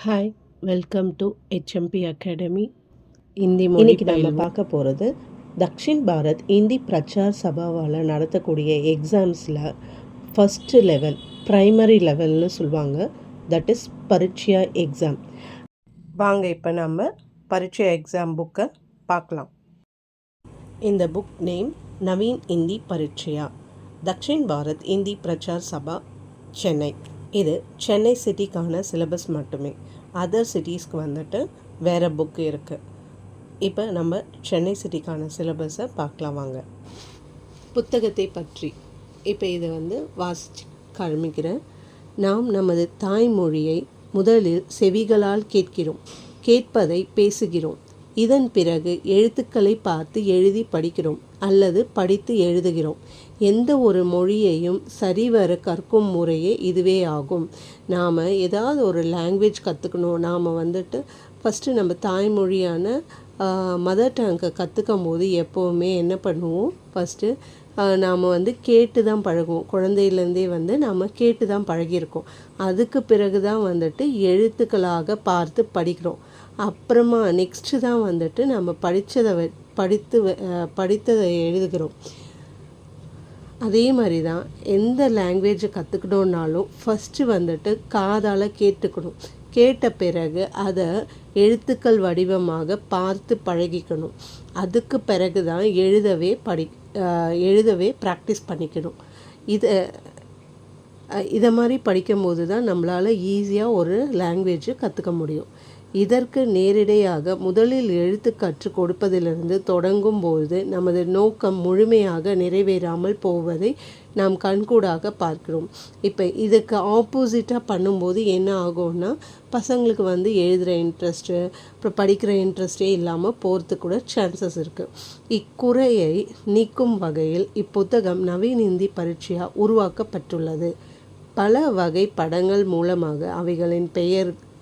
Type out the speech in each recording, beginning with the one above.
Hi, welcome to HMP academy. Hindi மொழி இன்னைக்கு நம்ம பயில்வோம். பார்க்க போகிறது தக்ஷின் பாரத் இந்தி பிரச்சார் சபாவால் நடத்தக்கூடிய எக்ஸாம்ஸில் ஃபஸ்ட்டு லெவல் ப்ரைமரி லெவல்னு சொல்லுவாங்க. தட் இஸ் பரீட்சா எக்ஸாம். வாங்க இப்போ நம்ம பரீட்சா எக்ஸாம் புக்கை பார்க்கலாம். இந்த புக் நேம் நவீன் இந்தி பரீட்சையா, தக்ஷின் பாரத் இந்தி பிரச்சார் சபா, சென்னை. இது சென்னை சிட்டிக்கான சிலபஸ் மட்டுமே. அதர் சிட்டிஸ்க்கு வந்துட்டு வேறு புக்கு இருக்குது. இப்போ நம்ம சென்னை சிட்டிக்கான சிலபஸை பார்க்கலாம் வாங்க. புத்தகத்தை பற்றி இப்போ இதை வாசிச்சு காமிக்கிறேன். நாம் நமது தாய்மொழியை முதலில் செவிகளால் கேட்கிறோம், கேட்பதை பேசுகிறோம். இதன் பிறகு எழுத்துக்களை பார்த்து எழுதி படிக்கிறோம் அல்லது படித்து எழுதுகிறோம். எந்த ஒரு மொழியையும் சரிவர கற்கும் முறையே இதுவே ஆகும். நாம் ஏதாவது ஒரு லாங்குவேஜ் கற்றுக்கணும், நாம் ஃபஸ்ட்டு நம்ம தாய்மொழியான மதர் டங்கை கற்றுக்கும் போது எப்போவுமே என்ன பண்ணுவோம், ஃபஸ்ட்டு நாம் கேட்டு தான் பழகுவோம். குழந்தையிலேருந்தே நாம் கேட்டு தான் பழகியிருக்கோம். அதுக்கு பிறகு தான் எழுத்துக்களாக பார்த்து படிக்கிறோம். அப்புறமா நெக்ஸ்ட்டு தான் நம்ம படித்ததை எழுதுகிறோம். அதே மாதிரி தான் எந்த லாங்குவேஜை கற்றுக்கணுன்னாலும் ஃபஸ்ட்டு காதால் கேட்டுக்கணும். கேட்ட பிறகு அதை எழுத்துக்கள் வடிவமாக பார்த்து பழகிக்கணும். அதுக்கு பிறகு தான் எழுதவே ப்ராக்டிஸ் பண்ணிக்கணும். இதை மாதிரி படிக்கும்போது தான் நம்மளால் ஈஸியாக ஒரு லாங்குவேஜை கற்றுக்க முடியும். இதற்கு நேரிடையாக முதலில் எழுத்து கற்றுக் கொடுப்பதிலிருந்து தொடங்கும்போது நமது நோக்கம் முழுமையாக நிறைவேறாமல் போவதை நாம் கண்கூடாக பார்க்கிறோம். இப்போ இதுக்கு ஆப்போசிட்டாக பண்ணும்போது என்ன ஆகும்னா, பசங்களுக்கு எழுதுகிற இன்ட்ரெஸ்ட்டு, அப்புறம் படிக்கிற இன்ட்ரெஸ்டே இல்லாமல் போகிறதுக்கு கூட சான்சஸ் இருக்குது. இக்குறையை நீக்கும் வகையில் இப்புத்தகம் நவீன் இந்தி பரீட்சையா உருவாக்கப்பட்டுள்ளது. பல வகை படங்கள் மூலமாக அவைகளின்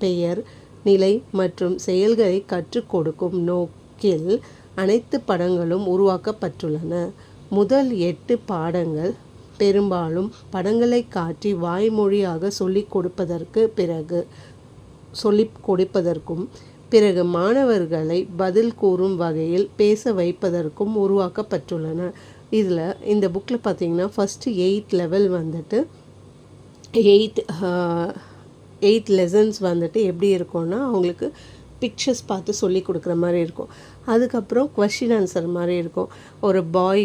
பெயர் நிலை மற்றும் செயல்களை கற்றுக் கொடுக்கும் நோக்கில் அனைத்து படங்களும் உருவாக்கப்பட்டுள்ளன. முதல் 8 பாடங்கள் பெரும்பாலும் படங்களை காட்டி வாய்மொழியாக சொல்லிக் கொடுப்பதற்கும் பிறகு மாணவர்களை பதில் கூறும் வகையில் பேச வைப்பதற்கும் உருவாக்கப்பட்டுள்ளன. இதில் இந்த புக்கில் பார்த்திங்கன்னா ஃபஸ்ட்டு 8 லெவல் 8 லெசன்ஸ் எப்படி இருக்கும்னா, அவங்களுக்கு பிக்சர்ஸ் பார்த்து சொல்லி கொடுக்குற மாதிரி இருக்கும். அதுக்கப்புறம் கொஷின் ஆன்சர் மாதிரி இருக்கும். ஒரு பாய்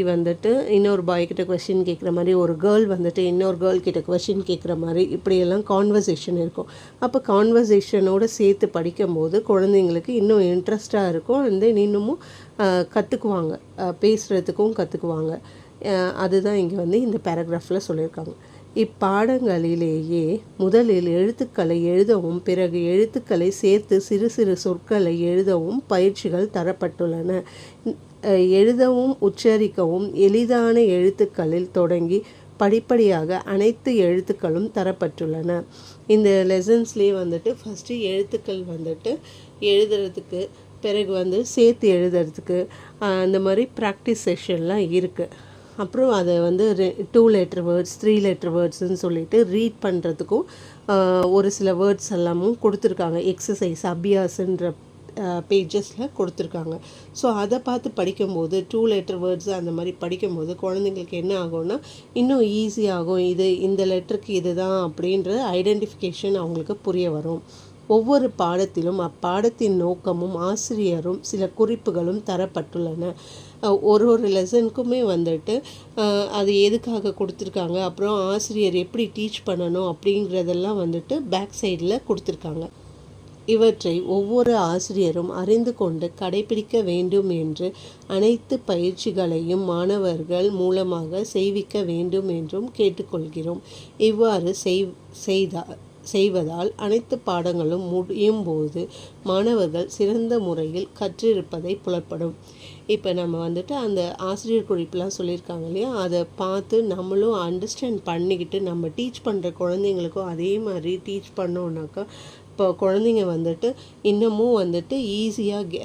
இன்னொரு பாய்கிட்ட கொஷின் கேட்குற மாதிரி, ஒரு கேர்ள் இன்னொரு கேர்ள் கிட்ட கொஷின் கேட்குற மாதிரி, இப்படியெல்லாம் கான்வர்சேஷன் இருக்கும். அப்போ கான்வர்சேஷனோடு சேர்த்து படிக்கும்போது குழந்தைங்களுக்கு இன்னும் இன்ட்ரெஸ்டாக இருக்கும். இன்னமும் கற்றுக்குவாங்க, பேசுகிறதுக்கும் கற்றுக்குவாங்க. அதுதான் இங்கே இந்த பேராகிராஃபில் சொல்லியிருக்காங்க. இப்பாடங்களிலேயே முதலில் எழுத்துக்களை எழுதவும் பிறகு எழுத்துக்களை சேர்த்து சிறு சிறு சொற்களை எழுதவும் பயிற்சிகள் தரப்பட்டுள்ளன. எழுதவும் உச்சரிக்கவும் எளிதான எழுத்துக்களில் தொடங்கி படிப்படியாக அனைத்து எழுத்துக்களும் தரப்பட்டுள்ளன. இந்த லெசன்ஸ்லேயே ஃபஸ்ட்டு எழுத்துக்கள் எழுதுறதுக்கு, பிறகு சேர்த்து எழுதுறதுக்கு அந்த மாதிரி ப்ராக்டிஸ் செஷன்லாம் இருக்குது. அப்புறம் அதை 2 letter வேர்ட்ஸ் 3 letter வேர்ட்ஸ்ன்னு சொல்லிட்டு ரீட் பண்ணுறதுக்கும் ஒரு சில வேர்ட்ஸ் எல்லாமும் கொடுத்துருக்காங்க. எக்ஸசைஸ் அபியாஸ்ன்ற பேஜஸில் கொடுத்துருக்காங்க. ஸோ அதை பார்த்து படிக்கும்போது 2 letter வேர்ட்ஸ் அந்த மாதிரி படிக்கும்போது குழந்தைங்களுக்கு என்ன ஆகும்னா, இன்னும் ஈஸியாகும். இந்த லெட்டருக்கு இது தான் அப்படின்ற ஐடென்டிஃபிகேஷன் அவங்களுக்கு புரிய வரும். ஒவ்வொரு பாடத்திலும் அப்பாடத்தின் நோக்கமும் ஆசிரியரும் சில குறிப்புகளும் தரப்பட்டுள்ளன. ஒரு லெசனுக்குமே அது எதுக்காக கொடுத்துருக்காங்க, அப்புறம் ஆசிரியர் எப்படி டீச் பண்ணணும் அப்படிங்கிறதெல்லாம் பேக் சைடில் கொடுத்துருக்காங்க. இவற்றை ஒவ்வொரு ஆசிரியரும் அறிந்து கொண்டு கடைபிடிக்க வேண்டும் என்று அனைத்து பயிற்சிகளையும் மாணவர்கள் மூலமாக செய்விக்க வேண்டும் என்றும் கேட்டுக்கொள்கிறோம். இவ்வாறு செய்வதால் அனைத்து பாடங்களும் முடியும் போது மாணவர்கள் சிறந்த முறையில் கற்றிருப்பதை புலப்படும். இப்போ நம்ம அந்த ஆசிரியர் குறிப்பெலாம் சொல்லியிருக்காங்க இல்லையா, அதை பார்த்து நம்மளும் அண்டர்ஸ்டாண்ட் பண்ணிக்கிட்டு நம்ம டீச் பண்ணுற குழந்தைங்களுக்கும் அதே மாதிரி டீச் பண்ணோன்னாக்கா இப்போ குழந்தைங்க இன்னமும் ஈஸியாக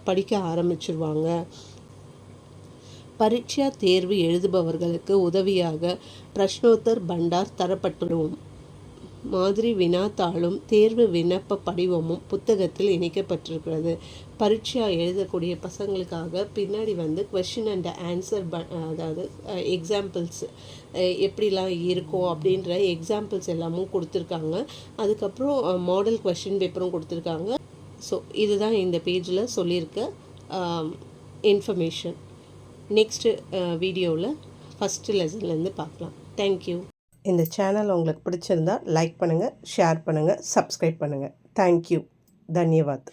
படிக்க ஆரம்பிச்சிருவாங்க. பரீட்சா தேர்வு எழுதுபவர்களுக்கு உதவியாக பிரஷ்னோத்தர் பண்டார் தரப்பட்டுள்ளோம். மாதிரி வினாத்தாளும் தேர்வு விண்ணப்ப படிவமும் புத்தகத்தில் இணைக்கப்பட்டிருக்கிறது. பரீட்சா எழுதக்கூடிய பசங்களுக்காக பின்னாடி வந்து கொஷின் அண்ட் ஆன்சர் அதாவது எக்ஸாம்பிள்ஸ் எப்படிலாம் இருக்கும் அப்படின்ற எக்ஸாம்பிள்ஸ் எல்லாமும் கொடுத்துருக்காங்க. அதுக்கப்புறம் மாடல் கொஷின் பேப்பரும் கொடுத்துருக்காங்க. ஸோ இதுதான் இந்த பேஜில் சொல்லியிருக்க இன்ஃபர்மேஷன். நெக்ஸ்ட்டு வீடியோவில் ஃபஸ்ட்டு லெசன்லேருந்து பார்க்கலாம். தேங்க்யூ. இந்த சேனல் உங்களுக்கு பிடிச்சிருந்தா லைக் பண்ணுங்கள், ஷேர் பண்ணுங்கள், சப்ஸ்கிரைப் பண்ணுங்கள். தேங்க்யூ. தன்யவாத்.